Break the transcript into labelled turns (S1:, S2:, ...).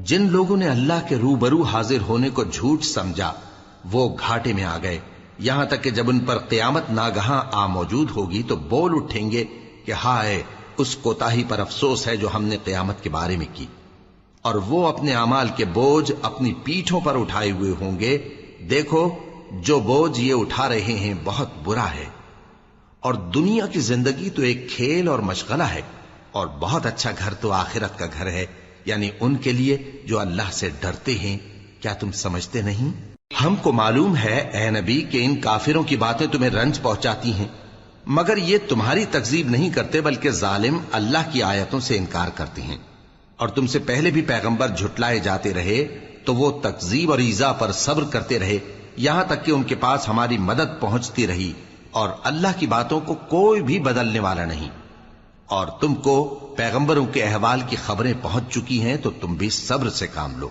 S1: جن لوگوں نے اللہ کے روبرو حاضر ہونے کو جھوٹ سمجھا وہ گھاٹے میں آ گئے، یہاں تک کہ جب ان پر قیامت ناگہاں آ موجود ہوگی تو بول اٹھیں گے کہ ہائے اس کوتاہی پر افسوس ہے جو ہم نے قیامت کے بارے میں کی، اور وہ اپنے اعمال کے بوجھ اپنی پیٹھوں پر اٹھائے ہوئے ہوں گے، دیکھو جو بوجھ یہ اٹھا رہے ہیں بہت برا ہے، اور دنیا کی زندگی تو ایک کھیل اور مشغلہ ہے، اور بہت اچھا گھر تو آخرت کا گھر ہے، یعنی ان کے لیے جو اللہ سے ڈرتے ہیں۔ کیا تم سمجھتے نہیں؟ ہم کو معلوم ہے اے نبی کہ ان کافروں کی باتیں تمہیں رنج پہنچاتی ہیں، مگر یہ تمہاری تکذیب نہیں کرتے بلکہ ظالم اللہ کی آیتوں سے انکار کرتے ہیں، اور تم سے پہلے بھی پیغمبر جھٹلائے جاتے رہے تو وہ تکذیب اور ایذا پر صبر کرتے رہے، یہاں تک کہ ان کے پاس ہماری مدد پہنچتی رہی، اور اللہ کی باتوں کو کوئی بھی بدلنے والا نہیں، اور تم کو پیغمبروں کے احوال کی خبریں پہنچ چکی ہیں تو تم بھی صبر سے کام لو۔